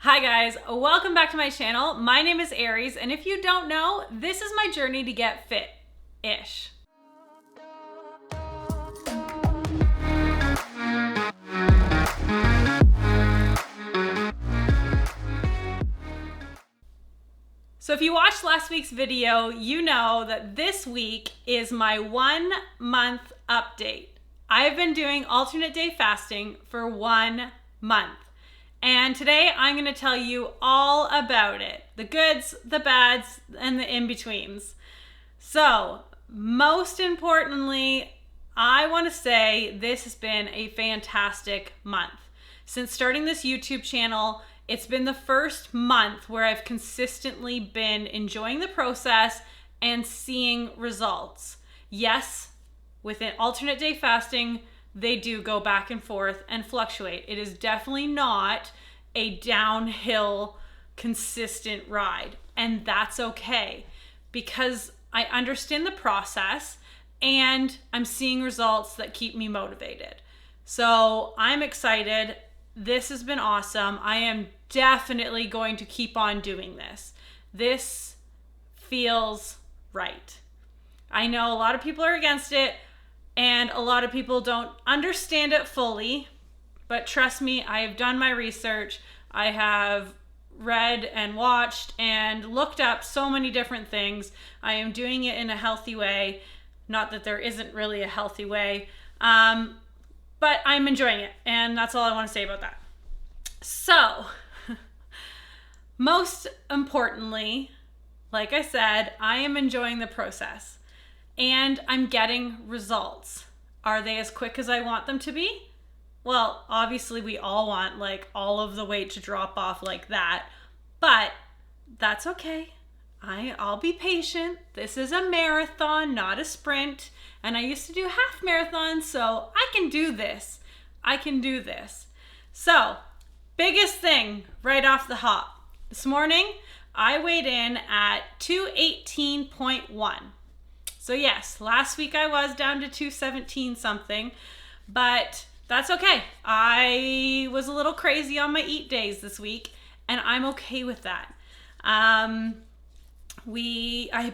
Hi guys, welcome back to my channel. My name is Aries, and if you don't know, this is my journey to get fit-ish. So if you watched last week's video, you know that this week is my 1 month update. I've been doing alternate day fasting for 1 month. And today I'm going to tell you all about it. The goods, the bads, and the in-betweens. So, most importantly, I want to say this has been a fantastic month. Since starting this YouTube channel, it's been the first month where I've consistently been enjoying the process and seeing results. Yes, within alternate day fasting, they do go back and forth and fluctuate. It is definitely not a downhill, consistent ride. And that's okay because I understand the process and I'm seeing results that keep me motivated. So I'm excited. This has been awesome. I am definitely going to keep on doing this. This feels right. I know a lot of people are against it and a lot of people don't understand it fully, but trust me, I have done my research. I have read and watched and looked up so many different things. I am doing it in a healthy way. Not that there isn't really a healthy way, but I'm enjoying it, and that's all I want to say about that. So, most importantly, like I said, I am enjoying the process, and I'm getting results. Are they as quick as I want them to be? Well, obviously we all want like all of the weight to drop off like that, but that's okay. I'll be patient. This is a marathon, not a sprint. And I used to do half marathons, so I can do this. I can do this. So, biggest thing right off the hop. This morning, I weighed in at 218.1. So yes, last week I was down to 217 something, but that's okay. I was a little crazy on my eat days this week, and I'm okay with that. I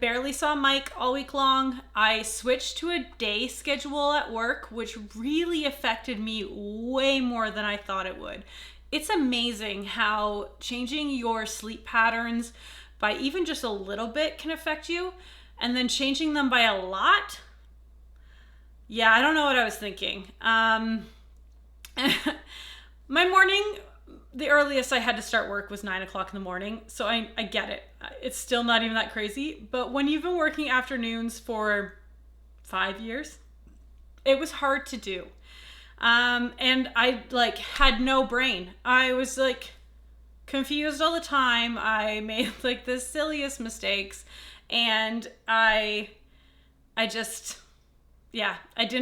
barely saw Mike all week long. I switched to a day schedule at work, which really affected me way more than I thought it would. It's amazing how changing your sleep patterns by even just a little bit can affect you, and then changing them by a lot. Yeah, I don't know what I was thinking. My morning, the earliest I had to start work was 9 o'clock in the morning. So I get it. It's still not even that crazy. But when you've been working afternoons for 5 years, it was hard to do. And I had no brain. I was confused all the time. I made the silliest mistakes. And I didn't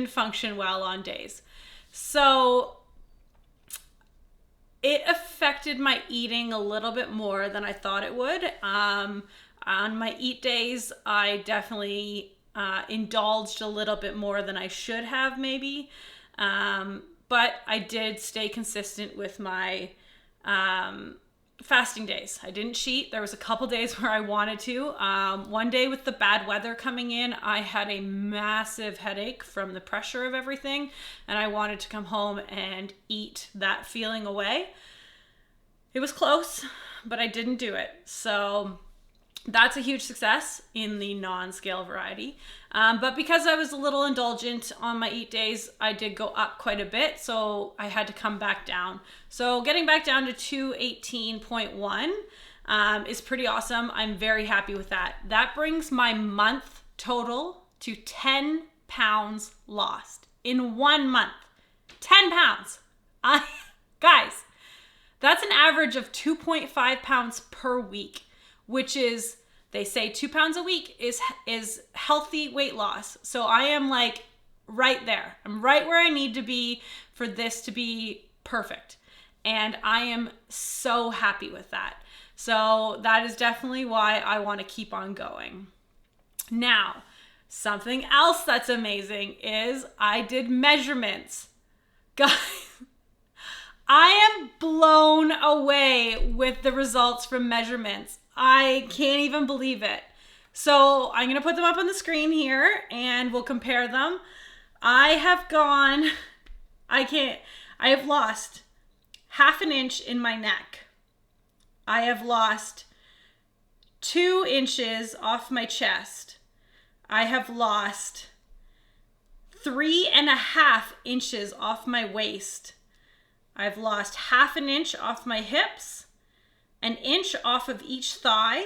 function well on days. So it affected my eating a little bit more than I thought it would. On my eat days, I definitely indulged a little bit more than I should have maybe. But I did stay consistent with my fasting days. I didn't cheat. There was a couple days where I wanted to. One day with the bad weather coming in, I had a massive headache from the pressure of everything, and I wanted to come home and eat that feeling away. It was close, but I didn't do it. So that's a huge success in the non-scale variety. But because I was a little indulgent on my eat days, I did go up quite a bit. So I had to come back down. So getting back down to 218.1 is pretty awesome. I'm very happy with that. That brings my month total to 10 pounds lost in 1 month. 10 pounds. Guys, that's an average of 2.5 pounds per week, which is, they say 2 pounds a week is healthy weight loss. So I am right there. I'm right where I need to be for this to be perfect. And I am so happy with that. So that is definitely why I want to keep on going. Now, something else that's amazing is I did measurements. Guys, I am blown away with the results from measurements. I can't even believe it. So I'm going to put them up on the screen here and we'll compare them. I have lost 1/2 inch in my neck. I have lost 2 inches off my chest. I have lost 3.5 inches off my waist. I've lost 1/2 inch off my hips, 1 inch off of each thigh,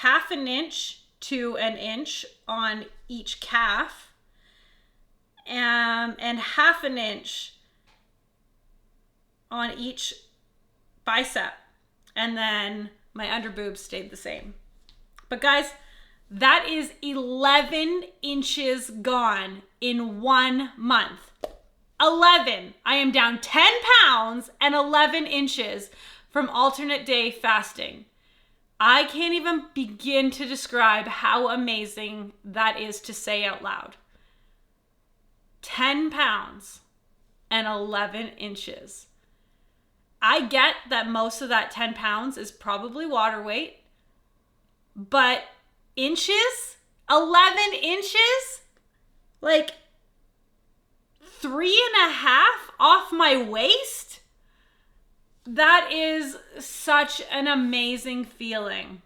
1/2 inch to 1 inch on each calf, and 1/2 inch on each bicep. And then my under boobs stayed the same. But guys, that is 11 inches gone in 1 month. 11. I am down 10 pounds and 11 inches from alternate day fasting. I can't even begin to describe how amazing that is to say out loud. 10 pounds and 11 inches. I get that most of that 10 pounds is probably water weight, but inches? 11 inches? Like 3.5 off my waist? That is such an amazing feeling.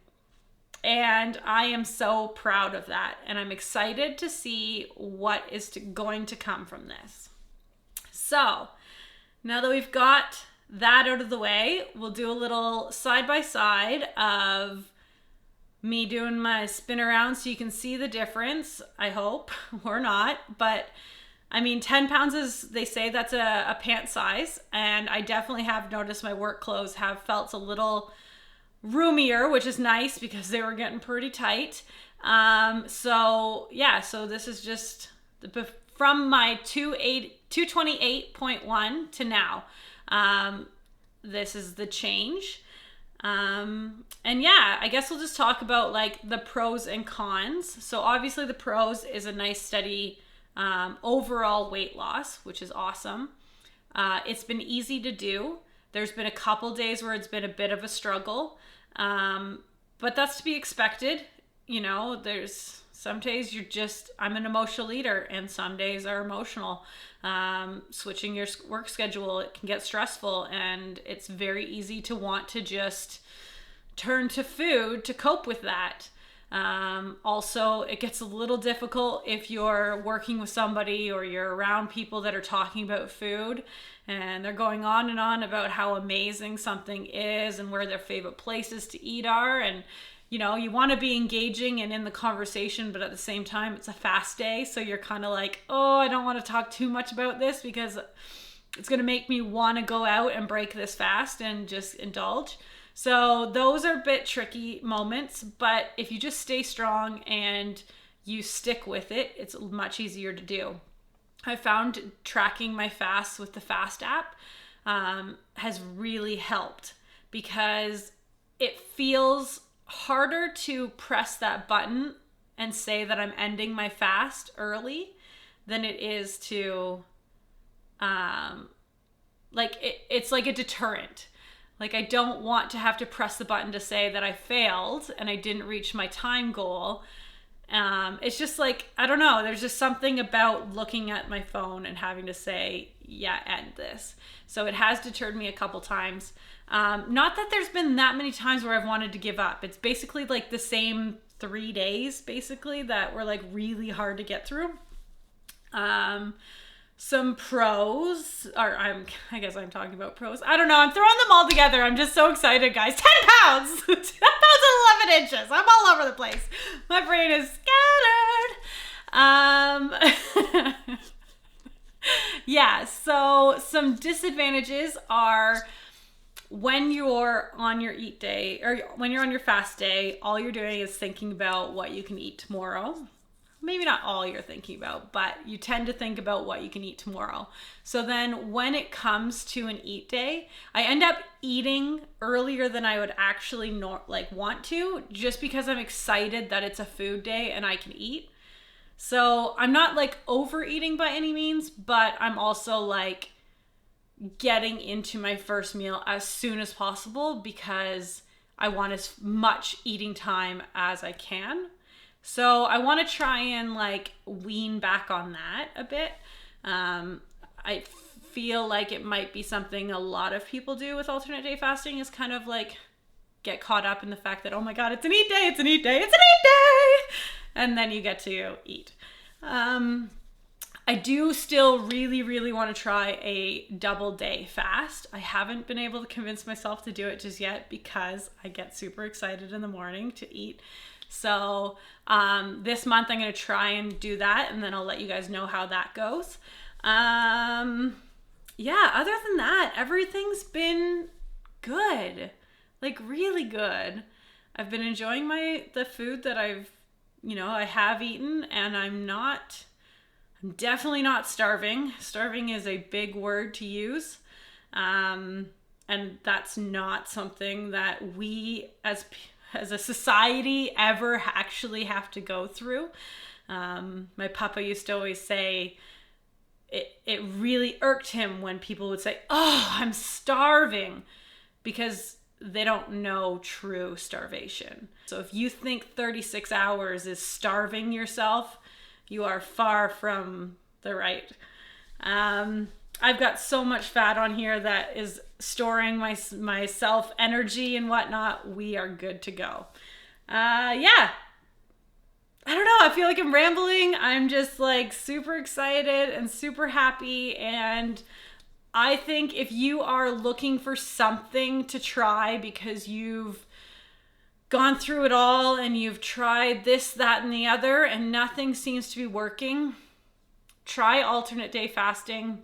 And I am so proud of that. And I'm excited to see what is going to come from this. So now that we've got that out of the way, we'll do a little side-by-side of me doing my spin around so you can see the difference, I hope, or not. But I mean, 10 pounds is, they say that's a pant size. And I definitely have noticed my work clothes have felt a little roomier, which is nice because they were getting pretty tight. So this is just from my 228.1 to now. This is the change. And yeah, I guess we'll just talk about like the pros and cons. So obviously the pros is a nice steady overall weight loss, which is awesome. It's been easy to do. There's been a couple days where it's been a bit of a struggle. But that's to be expected. You know, there's some days I'm an emotional eater and some days are emotional. Switching your work schedule, it can get stressful and it's very easy to want to just turn to food to cope with that. Also, it gets a little difficult if you're working with somebody or you're around people that are talking about food and they're going on and on about how amazing something is and where their favorite places to eat are. And, you know, you want to be engaging and in the conversation, but at the same time, it's a fast day. So you're kind of like, oh, I don't want to talk too much about this because it's going to make me want to go out and break this fast and just indulge. So those are a bit tricky moments, but if you just stay strong and you stick with it, it's much easier to do. I found tracking my fasts with the Fast app has really helped because it feels harder to press that button and say that I'm ending my fast early than it is to it's like a deterrent. Like I don't want to have to press the button to say that I failed and I didn't reach my time goal. It's just like, I don't know, there's just something about looking at my phone and having to say, yeah, end this. So it has deterred me a couple times. Not that there's been that many times where I've wanted to give up. It's basically like the same 3 days basically that were like really hard to get through. Some pros, or I guess I'm talking about pros. I don't know. I'm throwing them all together. I'm just so excited, guys. 10 pounds! 10 pounds and 11 inches. I'm all over the place. My brain is scattered. Yeah, so some disadvantages are when you're on your eat day, or when you're on your fast day, all you're doing is thinking about what you can eat tomorrow. Maybe not all you're thinking about, but you tend to think about what you can eat tomorrow. So then when it comes to an eat day, I end up eating earlier than I would actually want to, just because I'm excited that it's a food day and I can eat. So I'm not like overeating by any means, but I'm also like getting into my first meal as soon as possible because I want as much eating time as I can. So I want to try and like wean back on that a bit. I feel like it might be something a lot of people do with alternate day fasting, is kind of like get caught up in the fact that, oh my God, it's an eat day, it's an eat day, it's an eat day. And then you get to eat. I do still really, really want to try a double day fast. I haven't been able to convince myself to do it just yet because I get super excited in the morning to eat. So this month I'm going to try and do that, and then I'll let you guys know how that goes. Yeah, other than that, everything's been good, like really good. I've been enjoying the food that I have eaten, and I'm definitely not starving. Starving is a big word to use. And that's not something that we as a society ever actually have to go through. My papa used to always say it really irked him when people would say, "Oh, I'm starving," because they don't know true starvation. So if you think 36 hours is starving yourself, you are far from the right. I've got so much fat on here that is storing my self energy and whatnot. We are good to go. Yeah. I don't know. I feel like I'm rambling. I'm just like super excited and super happy. And I think if you are looking for something to try because you've gone through it all and you've tried this, that, and the other, and nothing seems to be working, try alternate day fasting,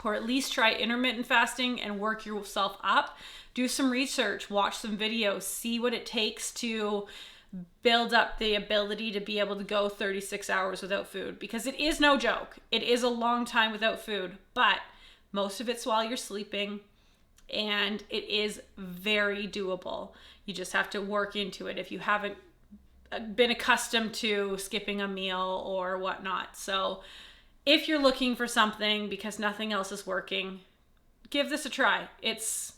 or at least try intermittent fasting and work yourself up. Do some research, watch some videos, see what it takes to build up the ability to be able to go 36 hours without food, because it is no joke. It is a long time without food, but most of it's while you're sleeping, and it is very doable. You just have to work into it if you haven't been accustomed to skipping a meal or whatnot. So if you're looking for something because nothing else is working, give this a try. It's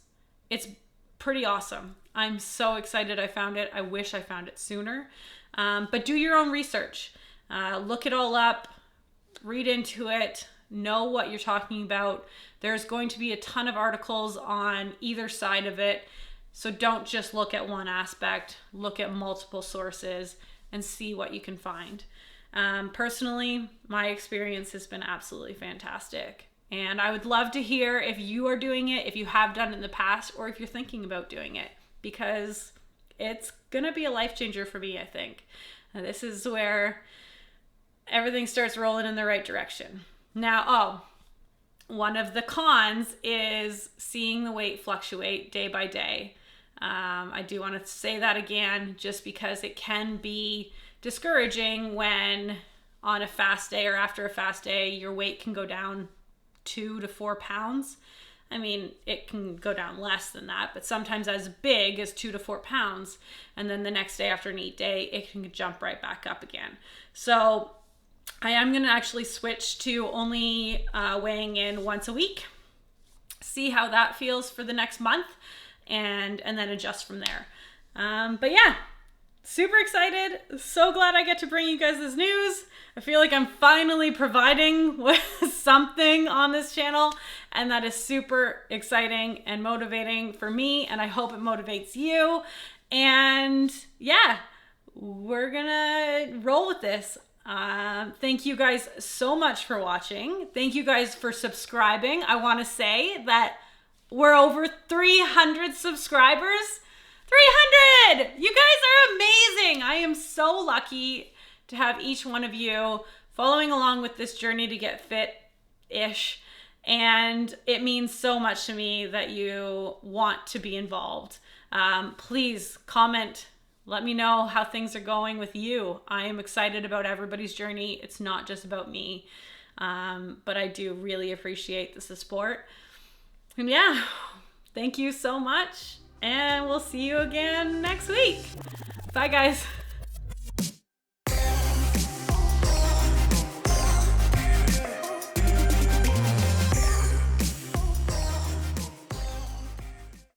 pretty awesome. I'm so excited I found it. I wish I found it sooner. But do your own research. Look it all up. Read into it. Know what you're talking about. There's going to be a ton of articles on either side of it. So don't just look at one aspect. Look at multiple sources and see what you can find. Personally, my experience has been absolutely fantastic. And I would love to hear if you are doing it, if you have done it in the past, or if you're thinking about doing it, because it's going to be a life changer for me, I think. This is where everything starts rolling in the right direction. Now, one of the cons is seeing the weight fluctuate day by day. I do want to say that again, just because it can be discouraging when on a fast day or after a fast day, your weight can go down 2 to 4 pounds. I mean, it can go down less than that, but sometimes as big as 2 to 4 pounds. And then the next day after an eat day, it can jump right back up again. So I am going to actually switch to only weighing in once a week, see how that feels for the next month, and then adjust from there. But yeah, super excited. So glad I get to bring you guys this news. I feel like I'm finally providing with something on this channel, and that is super exciting and motivating for me, and I hope it motivates you. And yeah, we're gonna roll with this. Thank you guys so much for watching. Thank you guys for subscribing. I want to say that we're over 300 subscribers. 300! You guys are amazing. I am so lucky to have each one of you following along with this journey to get fit-ish. And it means so much to me that you want to be involved. Please comment. Let me know how things are going with you. I am excited about everybody's journey. It's not just about me. But I do really appreciate the support. And yeah, thank you so much. And we'll see you again next week. Bye, guys.